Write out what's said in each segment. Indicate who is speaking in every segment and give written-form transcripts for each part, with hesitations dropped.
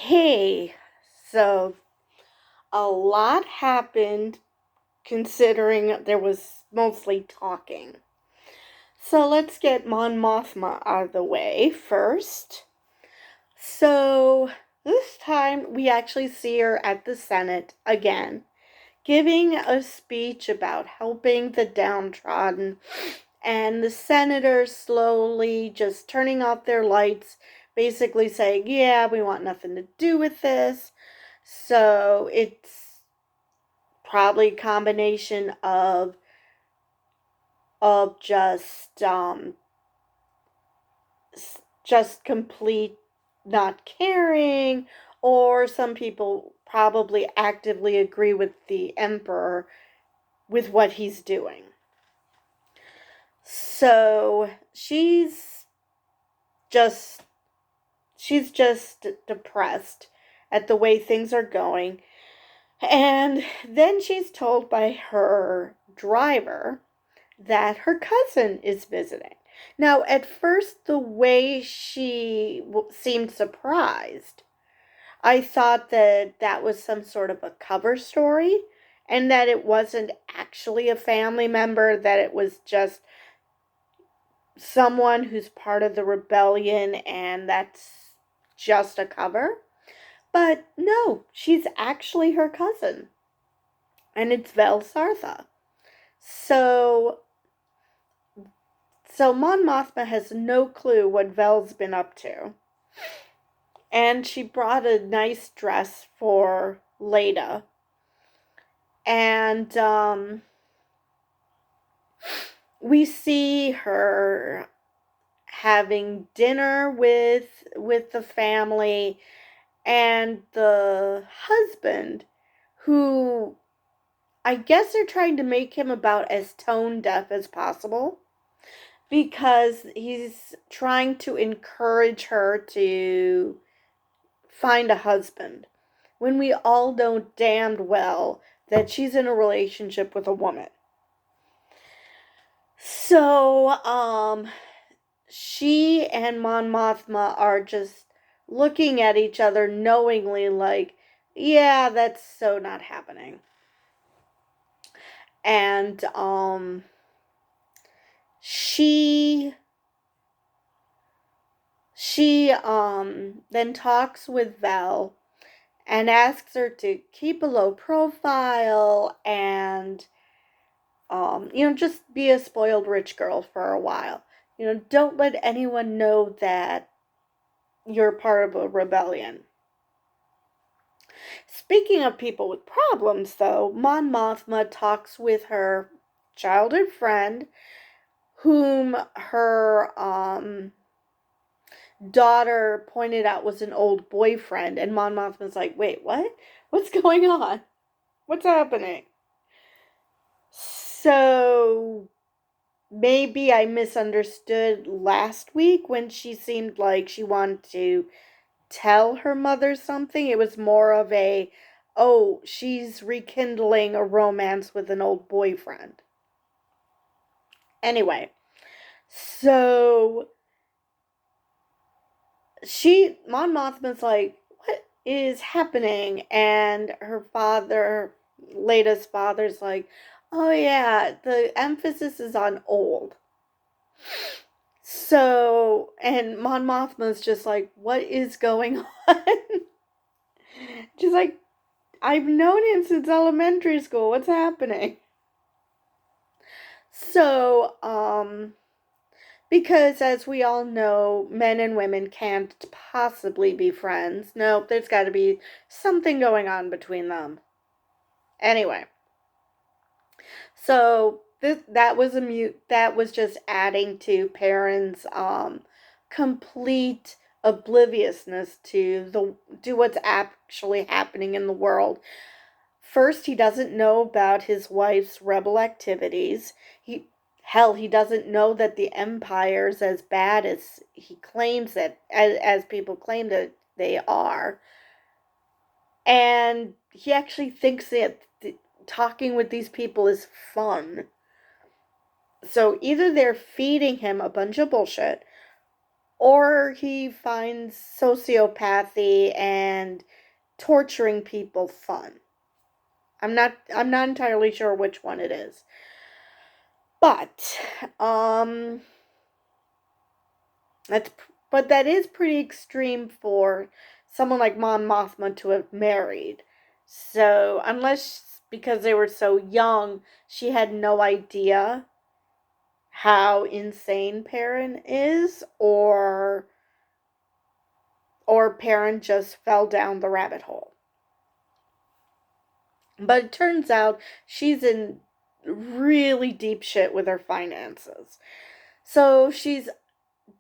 Speaker 1: Hey, so a lot happened considering there was mostly talking. So let's get Mon Mothma out of the way first. So this time we actually see her at the Senate again, giving a speech about helping the downtrodden, and the senators slowly just turning off their lights, basically saying, yeah, we want nothing to do with this. So it's probably a combination of just complete not caring, or some people probably actively agree with the emperor with what he's doing. So just she's just depressed at the way things are going. And then she's told by her driver that her cousin is visiting. Now, at first, the way she seemed surprised, I thought that that was some sort of a cover story and that it wasn't actually a family member, that it was just someone who's part of the rebellion and that's just a cover. But no, she's actually her cousin, and it's Vel Sartha. So So Mon Mothma has no clue what Vel's been up to. And she brought a nice dress for Leda. And we see her having dinner with the family, and the husband, who I guess they're trying to make him about as tone deaf as possible, because he's trying to encourage her to find a husband, when we all know damned well that she's in a relationship with a woman. So, she and Mon Mothma are just looking at each other knowingly, like, yeah, that's so not happening. And, she then talks with Vel and asks her to keep a low profile and just be a spoiled rich girl for a while. Don't let anyone know that you're part of a rebellion. Speaking of people with problems, though, Mon Mothma talks with her childhood friend, whom her daughter pointed out was an old boyfriend, and Mon Mothma's like, wait, what? What's going on? What's happening? So maybe I misunderstood last week when she seemed like she wanted to tell her mother something. It was more of oh, she's rekindling a romance with an old boyfriend. Anyway, so Mon Mothma's like, what is happening? And her father, Leda's father's like, oh yeah, the emphasis is on old. So, and Mon Mothma's just like, what is going on? She's like, I've known him since elementary school. What's happening? So, because as we all know, men and women can't possibly be friends. No, there's got to be something going on between them. Anyway, so that was just adding to Perrin's complete obliviousness to what's actually happening in the world. First, he doesn't know about his wife's rebel activities. He doesn't know that the Empire's as bad as he claims that, as people claim that they are. And he actually thinks that talking with these people is fun. So either they're feeding him a bunch of bullshit, or he finds sociopathy and torturing people fun. I'm not entirely sure which one it is. But that's but that is pretty extreme for someone like Mon Mothma to have married. So, unless because they were so young, she had no idea how insane Perrin is, or Perrin just fell down the rabbit hole. But it turns out she's in really deep shit with her finances. So she's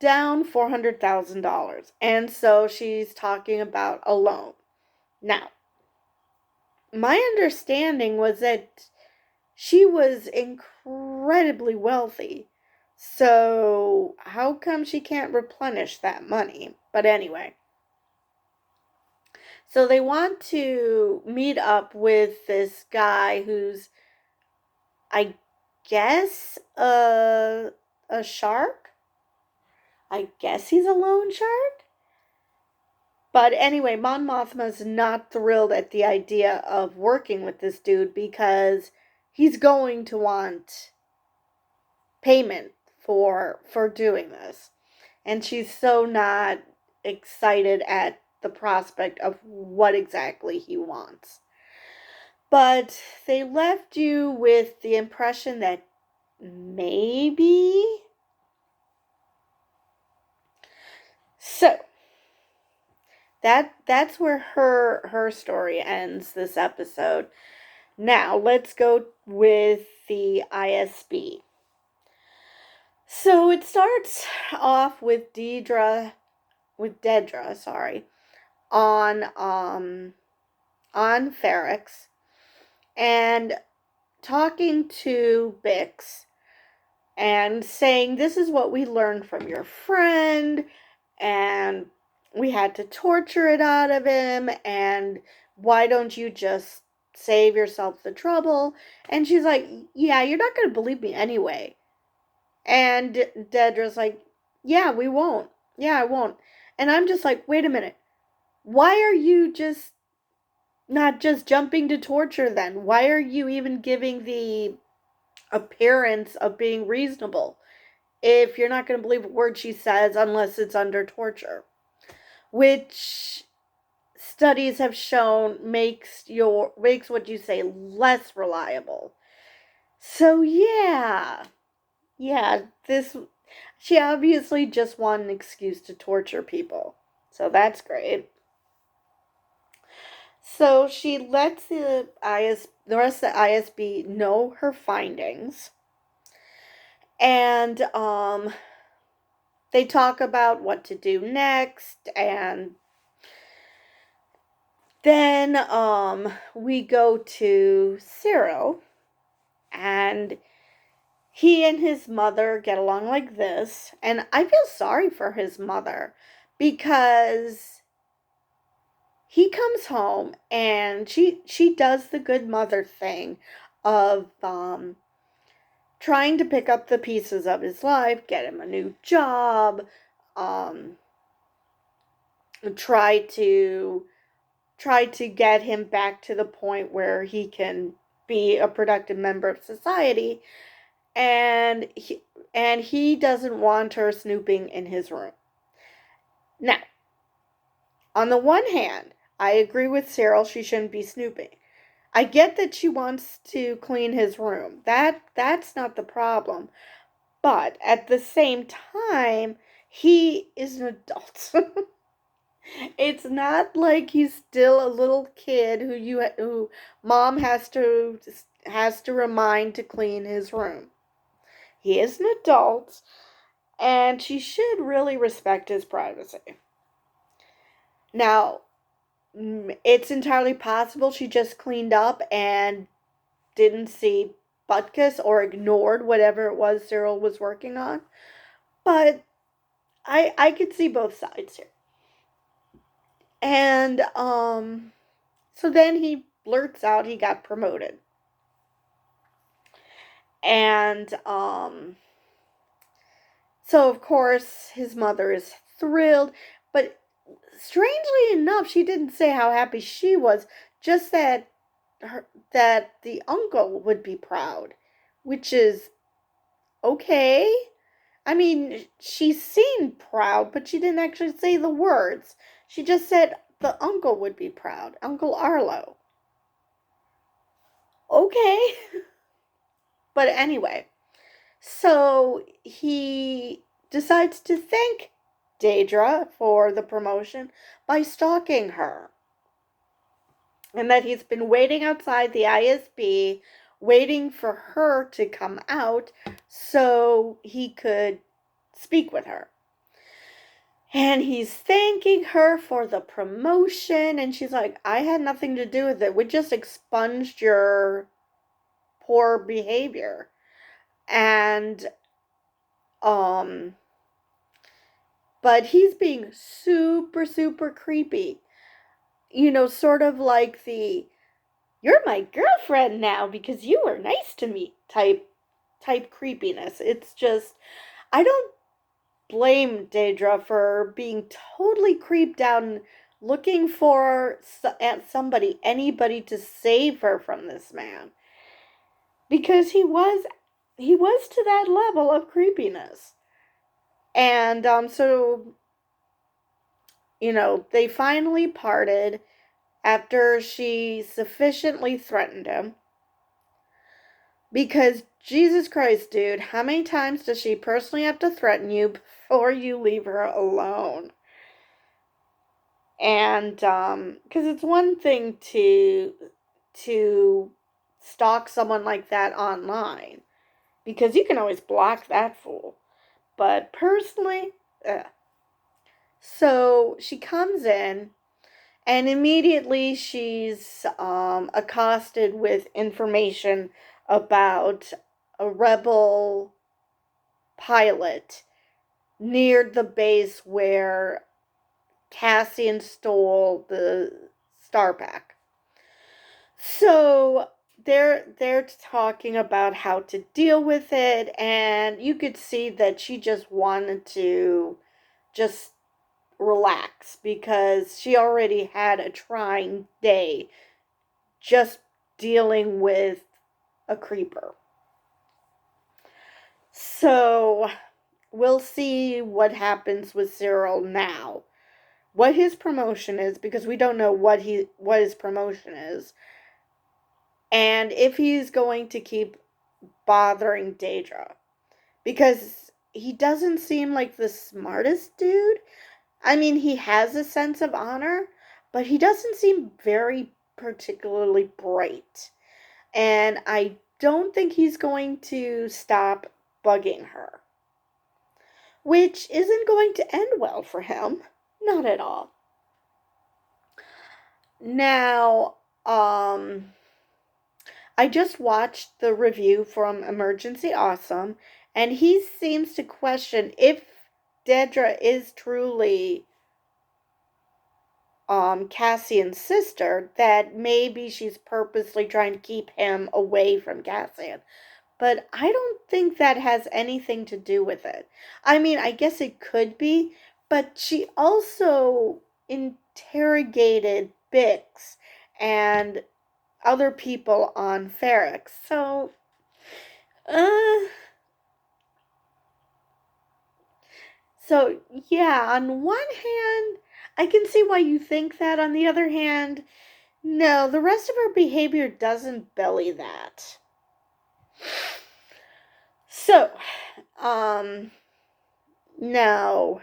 Speaker 1: down $400,000. And so she's talking about a loan. Now, my understanding was that she was incredibly wealthy. So how come she can't replenish that money? But anyway. So they want to meet up with this guy who's, I guess, a shark? I guess he's a loan shark? But anyway, Mon Mothma's not thrilled at the idea of working with this dude because he's going to want payment for doing this. And she's so not excited at the prospect of what exactly he wants. But they left you with the impression that maybe. So that's where her story ends this episode. Now let's go with the ISB. So it starts off with Dedra, on Ferrex and talking to Bix and saying, this is what we learned from your friend, and we had to torture it out of him, and why don't you just save yourself the trouble? And she's like, yeah, you're not going to believe me anyway. And Dedra's like, yeah, we won't. Yeah, I won't. And I'm just like, wait a minute. Why are you just not just jumping to torture then? Why are you even giving the appearance of being reasonable if you're not going to believe a word she says unless it's under torture? Which studies have shown makes what you say less reliable. So yeah, she obviously just wanted an excuse to torture people. So that's great. So she lets the rest of the ISB know her findings. And they talk about what to do next, and then we go to Cyril, and he and his mother get along like this, and I feel sorry for his mother because he comes home and she does the good mother thing of trying to pick up the pieces of his life, get him a new job, try to get him back to the point where he can be a productive member of society, and he doesn't want her snooping in his room. Now, on the one hand, I agree with Cyril, she shouldn't be snooping. I get that she wants to clean his room. That's not the problem. But at the same time, he is an adult. It's not like he's still a little kid who mom has to remind to clean his room. He is an adult, and she should really respect his privacy. Now, it's entirely possible she just cleaned up and didn't see Butkus or ignored whatever it was Cyril was working on. But I could see both sides here. And so then he blurts out he got promoted. And so of course his mother is thrilled, but strangely enough, she didn't say how happy she was, just that the uncle would be proud, which is okay. I mean, she seemed proud, but she didn't actually say the words. She just said the uncle would be proud, Uncle Arlo. Okay. But anyway, so he decides to thank Daedra for the promotion by stalking her. And that he's been waiting outside the ISB, waiting for her to come out so he could speak with her. And he's thanking her for the promotion, and she's like, I had nothing to do with it. We just expunged your poor behavior. And but he's being super, super creepy. Sort of like the you're my girlfriend now because you were nice to me type creepiness. It's just I don't blame Daedra for being totally creeped out and looking for anybody to save her from this man. Because he was to that level of creepiness. And so they finally parted after she sufficiently threatened him. Because Jesus Christ, dude, how many times does she personally have to threaten you before you leave her alone? And because it's one thing to stalk someone like that online, because you can always block that fool. But personally, so she comes in, and immediately she's accosted with information about a rebel pilot near the base where Cassian stole the star pack. So they're talking about how to deal with it, and you could see that she just wanted to just relax because she already had a trying day just dealing with a creeper. So we'll see what happens with Cyril now. What his promotion is, because we don't know what his promotion is. And if he's going to keep bothering Daedra. Because he doesn't seem like the smartest dude. I mean, he has a sense of honor, but he doesn't seem very particularly bright. And I don't think he's going to stop bugging her. Which isn't going to end well for him. Not at all. Now, I just watched the review from Emergency Awesome, and he seems to question if Daedra is truly Cassian's sister, that maybe she's purposely trying to keep him away from Cassian. But I don't think that has anything to do with it. I mean, I guess it could be, but she also interrogated Bix and other people on Ferrex. So, yeah, on one hand, I can see why you think that. On the other hand, no, the rest of her behavior doesn't belly that. So, now,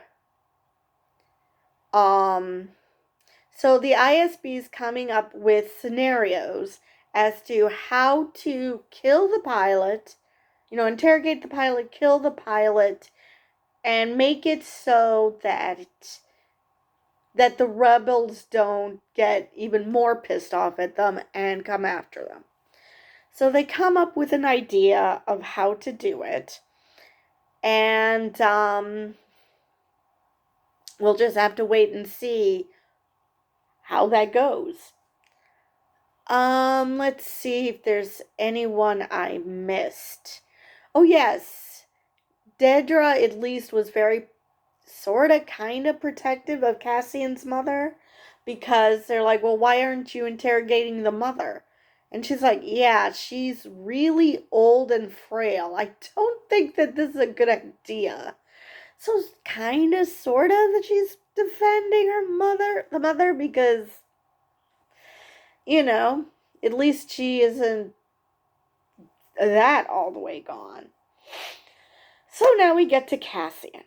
Speaker 1: so the ISB is coming up with scenarios as to how to kill the pilot, interrogate the pilot, kill the pilot, and make it so that the rebels don't get even more pissed off at them and come after them. So they come up with an idea of how to do it. And we'll just have to wait and see how that goes. Let's see if there's anyone I missed. Oh, yes. Daedra, at least, was very sort of kind of protective of Cassian's mother because they're like, well, why aren't you interrogating the mother? And she's like, yeah, she's really old and frail. I don't think that this is a good idea. So kind of, sort of, that she's defending the mother, because, you know, at least she isn't that all the way gone. So now we get to Cassian.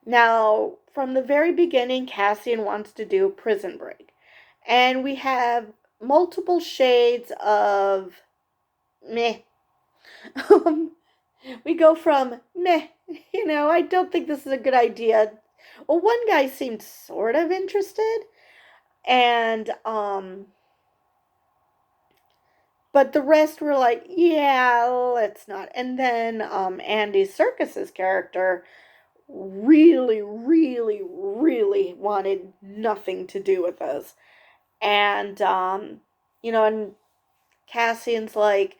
Speaker 1: Now, from the very beginning, Cassian wants to do a prison break. And we have multiple shades of meh. We go from meh, I don't think this is a good idea. Well, one guy seemed sort of interested, and but the rest were like, yeah, let's not. And then Andy Serkis's character really, really, really wanted nothing to do with us. And and Cassian's like,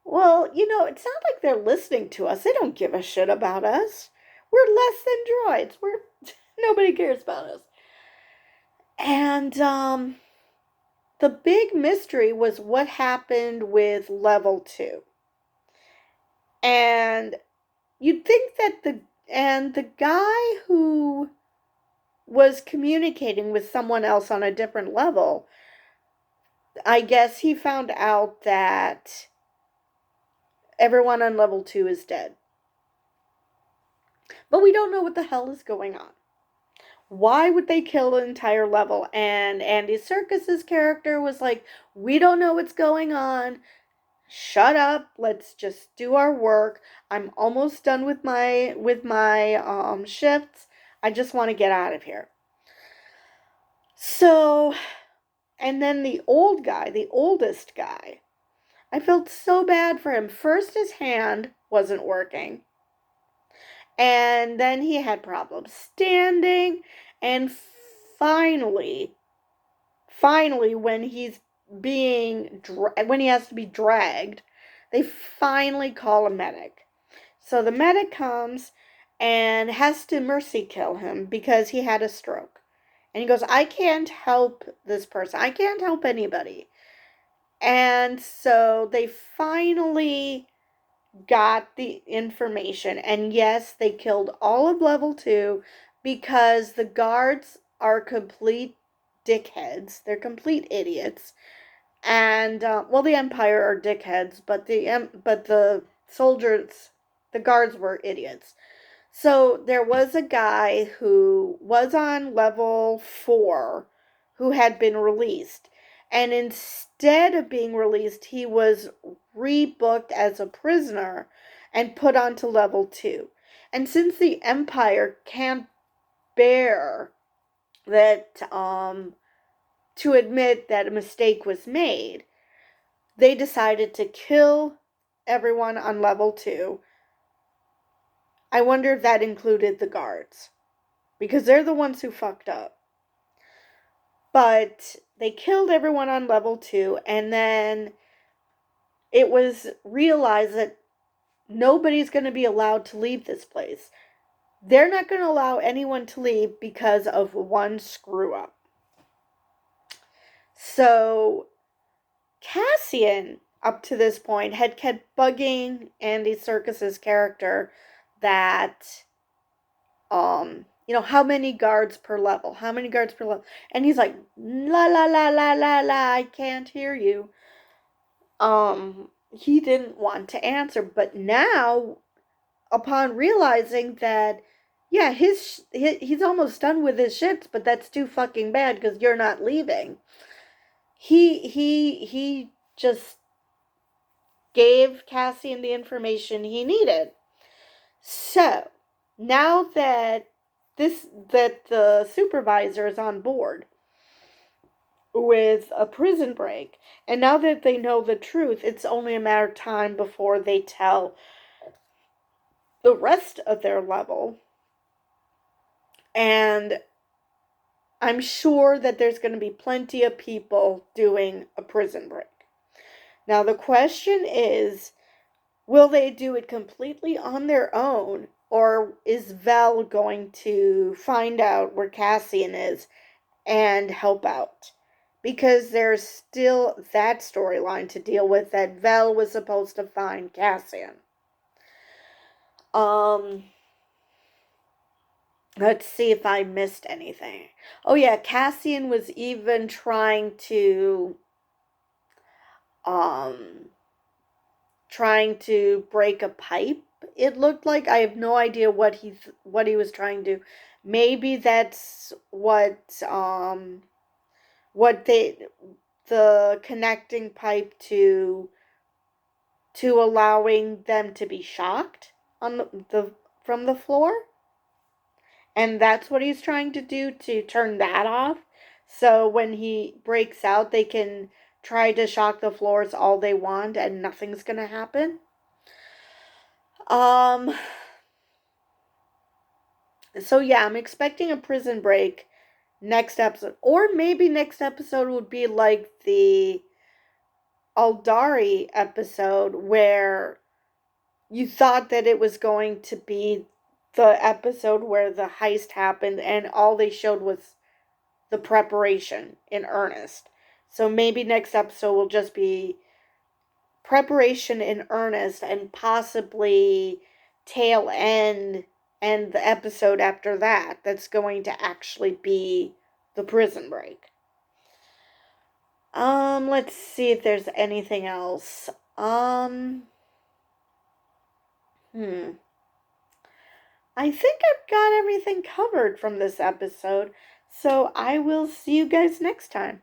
Speaker 1: well, it's not like they're listening to us. They don't give a shit about us. We're less than droids. Nobody cares about us. And the big mystery was what happened with level 2. And you'd think that the guy who was communicating with someone else on a different level, I guess he found out that everyone on level 2 is dead. But we don't know what the hell is going on. Why would they kill an entire level? And Andy Serkis's character was like, we don't know what's going on. Shut up. Let's just do our work. I'm almost done with my shifts. I just want to get out of here. So, and then the oldest guy, I felt so bad for him. First, his hand wasn't working. And then he had problems standing. And finally, when when he has to be dragged, they finally call a medic. So the medic comes and has to mercy kill him because he had a stroke. And he goes, I can't help this person. I can't help anybody. And so they finally got the information. And yes, they killed all of level 2 because the guards are complete dickheads. They're complete idiots. And, the Empire are dickheads, but the soldiers, the guards were idiots. So there was a guy who was on level 4 who had been released. And instead of being released, he was rebooked as a prisoner and put onto level 2. And since the Empire can't bear that, to admit that a mistake was made, they decided to kill everyone on level 2. I wonder if that included the guards, because they're the ones who fucked up. But they killed everyone on level 2, and then it was realized that nobody's going to be allowed to leave this place. They're not going to allow anyone to leave because of one screw up. So Cassian, up to this point, had kept bugging Andy Serkis's character that, how many guards per level? How many guards per level? And he's like, la la la la la la, I can't hear you. He didn't want to answer, but now, upon realizing that, yeah, he's almost done with his shits, but that's too fucking bad because you're not leaving. He just gave Cassian the information he needed. So now that the supervisor is on board with a prison break, and now that they know the truth, it's only a matter of time before they tell the rest of their level. And I'm sure that there's going to be plenty of people doing a prison break. Now the question is, will they do it completely on their own, or is Vel going to find out where Cassian is and help out? Because there's still that storyline to deal with, that Vel was supposed to find Cassian. Um, let's see if I missed anything. Oh yeah, Cassian was even um trying to break a pipe. It looked like, I have no idea what he was trying to do. Maybe that's what they, the connecting pipe to allowing them to be shocked on the from the floor, and that's what he's trying to do, to turn that off, so when he breaks out they can try to shock the floors all they want and nothing's gonna happen. um so yeah, I'm expecting a prison break next episode, or maybe next episode would be like the Aldari episode, where you thought that it was going to be the episode where the heist happened and all they showed was the preparation in earnest. So maybe next episode will just be preparation in earnest, and possibly tail end and the episode after that that's going to actually be the prison break. Let's see if there's anything else. Hmm. I think I've got everything covered from this episode, so I will see you guys next time.